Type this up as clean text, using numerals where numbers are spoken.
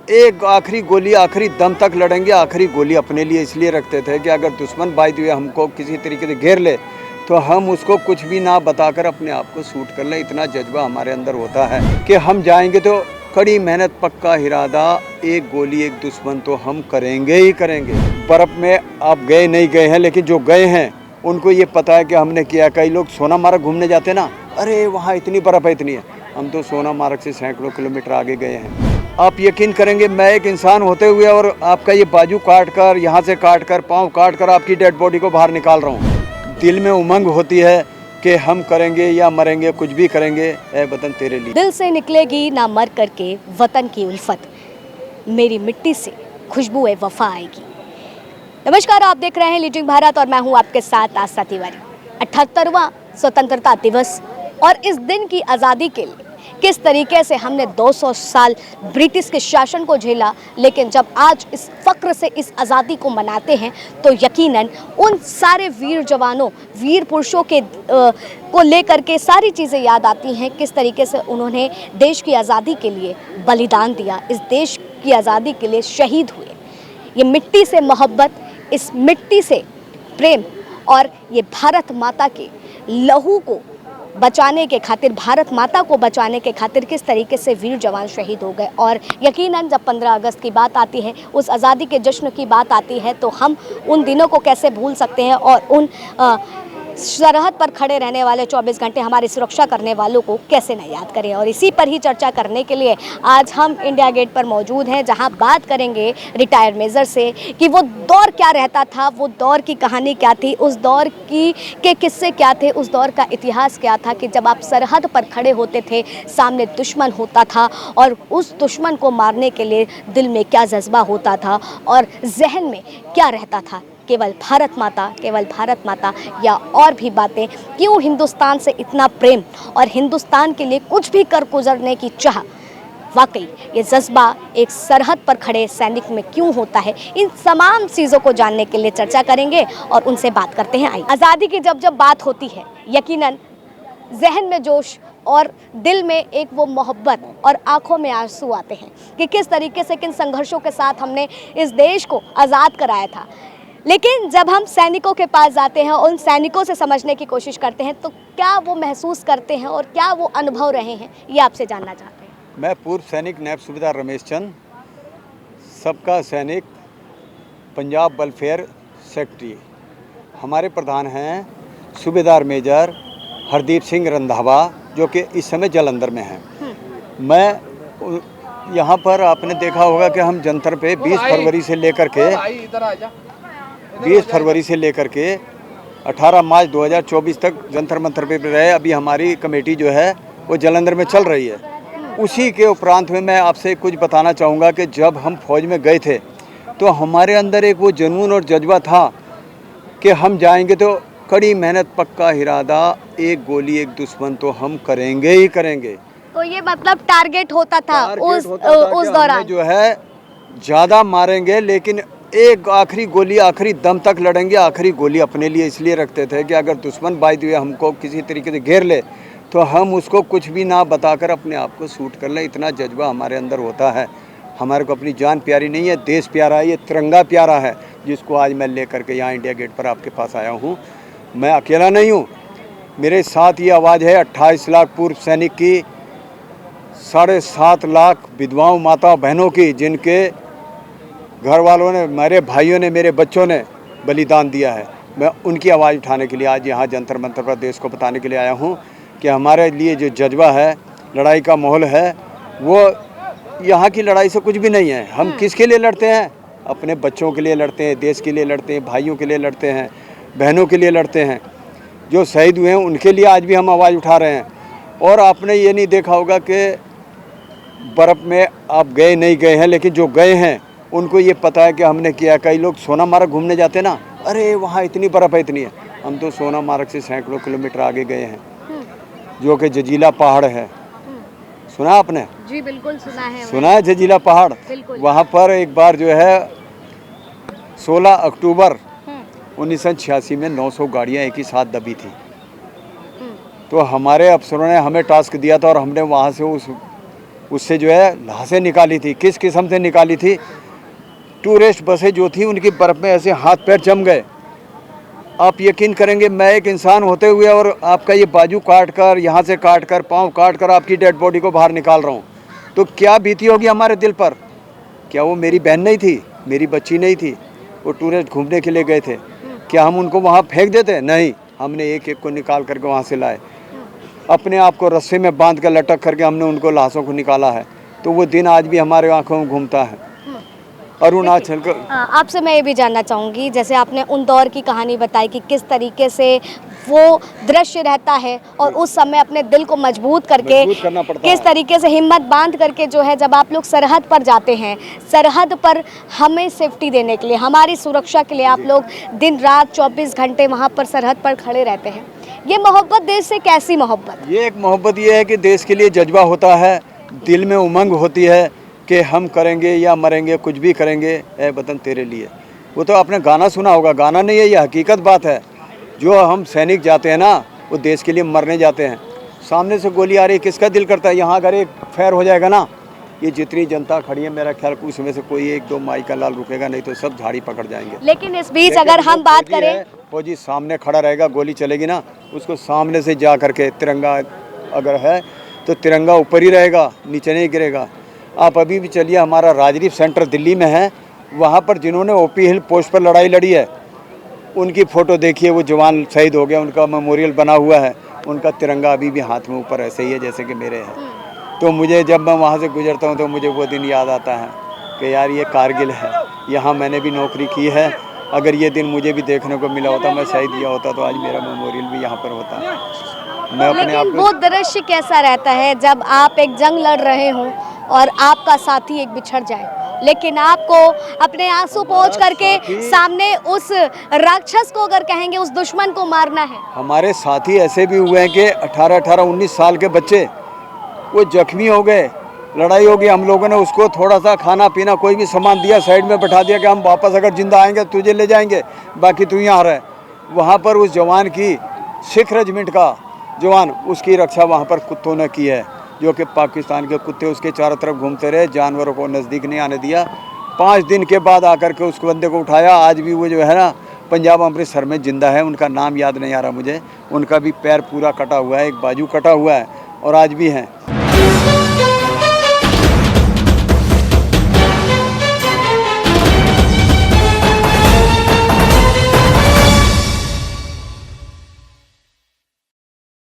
एक आखिरी गोली, आखिरी दम तक लड़ेंगे। आखिरी गोली अपने लिए इसलिए रखते थे कि अगर दुश्मन बाय द वे हमको किसी तरीके से घेर ले तो हम उसको कुछ भी ना बताकर अपने आप को शूट कर लें। इतना जज्बा हमारे अंदर होता है कि हम जाएंगे तो कड़ी मेहनत, पक्का इरादा, एक गोली एक दुश्मन तो हम करेंगे ही करेंगे। बर्फ़ में आप गए नहीं गए हैं, लेकिन जो गए हैं उनको ये पता है कि हमने किया। कई लोग सोनामार्ग घूमने जाते हैं ना, अरे वहाँ इतनी बर्फ़ है, इतनी है। हम तो सोनामार्ग से सैकड़ों किलोमीटर आगे गए हैं। आप यकीन करेंगे, मैं एक इंसान होते हुए और आपका ये बाजू काट कर, यहाँ से काट कर, पाँव काट कर आपकी डेड बॉडी को बाहर निकाल रहा हूँ। दिल में उमंग होती है कि हम करेंगे या मरेंगे, कुछ भी करेंगे ए वतन तेरे लिए। दिल से निकलेगी ना मर करके वतन की उल्फत, मेरी मिट्टी से खुशबू वफा आएगी। नमस्कार, आप देख रहे हैं लीडिंग भारत और मैं हूं आपके साथ आस्था तिवारी। 78वां स्वतंत्रता दिवस और इस दिन की आज़ादी के लिए किस तरीके से हमने 200 साल ब्रिटिश के शासन को झेला, लेकिन जब आज इस फ़क्र से इस आज़ादी को मनाते हैं तो यकीनन उन सारे वीर जवानों, वीर पुरुषों के को लेकर के सारी चीज़ें याद आती हैं। किस तरीके से उन्होंने देश की आज़ादी के लिए बलिदान दिया, इस देश की आज़ादी के लिए शहीद हुए। ये मिट्टी से मोहब्बत, इस मिट्टी से प्रेम और ये भारत माता के लहू को बचाने के खातिर, भारत माता को बचाने के खातिर किस तरीके से वीर जवान शहीद हो गए। और यकीनन जब 15 अगस्त की बात आती है, उस आज़ादी के जश्न की बात आती है, तो हम उन दिनों को कैसे भूल सकते हैं और उन सरहद पर खड़े रहने वाले 24 घंटे हमारी सुरक्षा करने वालों को कैसे न याद करें। और इसी पर ही चर्चा करने के लिए आज हम इंडिया गेट पर मौजूद हैं, जहां बात करेंगे रिटायर्ड मेजर से कि वो दौर क्या रहता था, वो दौर की कहानी क्या थी, उस दौर के किस्से क्या थे, उस दौर का इतिहास क्या था कि जब आप सरहद पर खड़े होते थे, सामने दुश्मन होता था और उस दुश्मन को मारने के लिए दिल में क्या जज्बा होता था और जहन में क्या रहता था। केवल भारत माता या और भी बातें, क्यों हिंदुस्तान से इतना प्रेम और हिंदुस्तान के लिए कुछ भी कर गुजरने की चाह, वाकई ये जज्बा एक सरहद पर खड़े सैनिक में क्यों होता है। इन तमाम चीज़ों को जानने के लिए चर्चा करेंगे और उनसे बात करते हैं। आइए, आज़ादी की जब बात होती है, यकीनन जहन में जोश और दिल में एक वो मोहब्बत और आंखों में आंसू आते हैं कि किस तरीके से, किन संघर्षों के साथ हमने इस देश को आज़ाद कराया था। लेकिन जब हम सैनिकों के पास जाते हैं और उन सैनिकों से समझने की कोशिश करते हैं तो क्या वो महसूस करते हैं और क्या वो अनुभव रहे हैं, ये आपसे जानना चाहते हैं। मैं पूर्व सैनिक नायब सूबेदार रमेश चंद, सबका सैनिक, पंजाब वेलफेयर सेक्रेटरी। हमारे प्रधान हैं सूबेदार मेजर हरदीप सिंह रंधावा, जो कि इस समय जालंधर में हैं। मैं यहाँ पर आपने देखा होगा कि हम जंतर पे 20 फरवरी से लेकर के 18 मार्च 2024 तक जंतर मंतर पे रहे। अभी हमारी कमेटी जो है वो जालंधर में चल रही है। उसी के उपरांत में मैं आपसे कुछ बताना चाहूँगा कि जब हम फौज में गए थे तो हमारे अंदर एक वो जुनून और जज्बा था कि हम जाएंगे तो कड़ी मेहनत, पक्का इरादा, एक गोली एक दुश्मन तो हम करेंगे ही करेंगे। तो ये मतलब टारगेट होता था उस दौरान जो है ज़्यादा मारेंगे, लेकिन एक आखिरी गोली, आखिरी दम तक लड़ेंगे। आखिरी गोली अपने लिए इसलिए रखते थे कि अगर दुश्मन बाय द वे हमको किसी तरीके से घेर ले तो हम उसको कुछ भी ना बताकर अपने आप को शूट कर लें। इतना जज्बा हमारे अंदर होता है। हमारे को अपनी जान प्यारी नहीं है, देश प्यारा है, ये तिरंगा प्यारा है, जिसको आज मैं लेकर के यहाँ इंडिया गेट पर आपके पास आया हूँ। मैं अकेला नहीं हूँ, मेरे साथ ये आवाज़ है 28 लाख पूर्व सैनिक की, 7.5 लाख विधवाओं, माता बहनों की, जिनके घर वालों ने, मेरे भाइयों ने, मेरे बच्चों ने बलिदान दिया है। मैं उनकी आवाज़ उठाने के लिए आज यहाँ जंतर मंतर पर देश को बताने के लिए आया हूँ कि हमारे लिए जो जज्बा है, लड़ाई का माहौल है, वो यहाँ की लड़ाई से कुछ भी नहीं है। हम किसके लिए लड़ते हैं? अपने बच्चों के लिए लड़ते हैं, देश के लिए लड़ते हैं, भाइयों के लिए लड़ते हैं, बहनों के लिए लड़ते हैं। जो शहीद हुए हैं उनके लिए आज भी हम आवाज़ उठा रहे हैं। और आपने ये नहीं देखा होगा कि बर्फ़ में आप गए नहीं गए हैं, लेकिन जो गए हैं उनको ये पता है कि हमने किया। कई लोग सोनामार्ग घूमने जाते हैं ना, अरे वहाँ इतनी बर्फ़ है, इतनी है। हम तो सोनामार्ग से सैकड़ों किलोमीटर आगे गए हैं, जो कि जजीला पहाड़ है। सुना आपने? जी बिल्कुल सुना है। सुना है जजीला पहाड़? वहाँ पर एक बार जो है 16 अक्टूबर 1986 में 900 गाड़ियाँ एक ही साथ दबी थी। तो हमारे अफसरों ने हमें टास्क दिया था और हमने वहाँ से उस उससे जो है लाशें निकाली थी। किस किस्म से निकाली थी? टूरिस्ट बसें जो थी उनकी बर्फ़ में ऐसे हाथ पैर जम गए। आप यकीन करेंगे, मैं एक इंसान होते हुए और आपका ये बाजू काट कर, यहाँ से काट कर, पाँव काट कर आपकी डेड बॉडी को बाहर निकाल रहा हूँ, तो क्या बीती होगी हमारे दिल पर? क्या वो मेरी बहन नहीं थी? मेरी बच्ची नहीं थी? वो टूरिस्ट घूमने के लिए गए थे, क्या हम उनको वहाँ फेंक देते? नहीं, हमने एक एक को निकाल करके वहाँ से लाए, अपने आप को रस्से में बांध कर लटक करके हमने उनको लाशों को निकाला है। तो वो दिन आज भी हमारे आंखों में घूमता है। अरुणाचल का आपसे मैं ये भी जानना चाहूँगी, जैसे आपने उन दौर की कहानी बताई कि किस तरीके से वो दृश्य रहता है और उस समय अपने दिल को मजबूत करके करना पड़ता किस है। तरीके से हिम्मत बांध करके जो है जब आप लोग सरहद पर जाते हैं, सरहद पर हमें सेफ्टी देने के लिए, हमारी सुरक्षा के लिए आप लोग दिन रात 24 घंटे वहाँ पर सरहद पर खड़े रहते हैं। ये मोहब्बत देश से कैसी मोहब्बत? ये एक मोहब्बत ये है कि देश के लिए जज्बा होता है, दिल में उमंग होती है कि हम करेंगे या मरेंगे, कुछ भी करेंगे ए वतन तेरे लिए। वो तो आपने गाना सुना होगा, गाना नहीं है, ये हकीकत बात है। जो हम सैनिक जाते हैं ना, वो देश के लिए मरने जाते हैं। सामने से गोली आ रही है, किसका दिल करता है यहाँ अगर एक फैर हो जाएगा ना, ये जितनी जनता खड़ी है मेरा ख्याल उसमें से कोई एक दो माई का लाल रुकेगा, नहीं तो सब झाड़ी पकड़ जाएंगे। लेकिन इस बीच अगर हम बात करें, फौजी सामने खड़ा रहेगा, गोली चलेगी ना, उसको सामने से जा करके, तिरंगा अगर है तो तिरंगा ऊपर ही रहेगा, नीचे नहीं गिरेगा। आप अभी भी चलिए, हमारा राजदीप सेंटर दिल्ली में है, वहाँ पर जिन्होंने ओपी हिल पोस्ट पर लड़ाई लड़ी है उनकी फ़ोटो देखिए, वो जवान शहीद हो गया, उनका मेमोरियल बना हुआ है, उनका तिरंगा अभी भी हाथ में ऊपर ऐसे ही है जैसे कि मेरे है। तो मुझे जब मैं वहाँ से गुजरता हूँ तो मुझे वो दिन याद आता है कि यार ये कारगिल है, यहाँ मैंने भी नौकरी की है, अगर ये दिन मुझे भी देखने को मिला होता, मैं शहीद दिया होता, तो आज मेरा मेमोरियल भी यहाँ पर होता। मैं अपने आप लेकिन वो दृश्य कैसा रहता है जब आप एक जंग लड़ रहे हो और आपका साथी एक बिछड़ जाए, लेकिन आपको अपने आंसू पोंछ करके सामने उस राक्षस को, अगर कहेंगे उस दुश्मन को मारना है। हमारे साथी ऐसे भी हुए हैं कि 18-19 साल के बच्चे वो जख्मी हो गए, लड़ाई हो गई, हम लोगों ने उसको थोड़ा सा खाना पीना कोई भी सामान दिया, साइड में बैठा दिया कि हम वापस अगर जिंदा आएंगे तुझे ले जाएंगे, बाकी तू यहाँ रहे। वहाँ पर उस जवान की, सिख रेजिमेंट का जवान, उसकी रक्षा वहाँ पर कुत्तों ने की है, जो कि पाकिस्तान के कुत्ते उसके चारों तरफ घूमते रहे, जानवरों को नज़दीक नहीं आने दिया। 5 दिन के बाद आकर के उस बंदे को उठाया। आज भी वो जो है ना पंजाब अमृतसर में जिंदा है, उनका नाम याद नहीं आ रहा मुझे, उनका भी पैर पूरा कटा हुआ है, एक बाजू कटा हुआ है और आज भी हैं।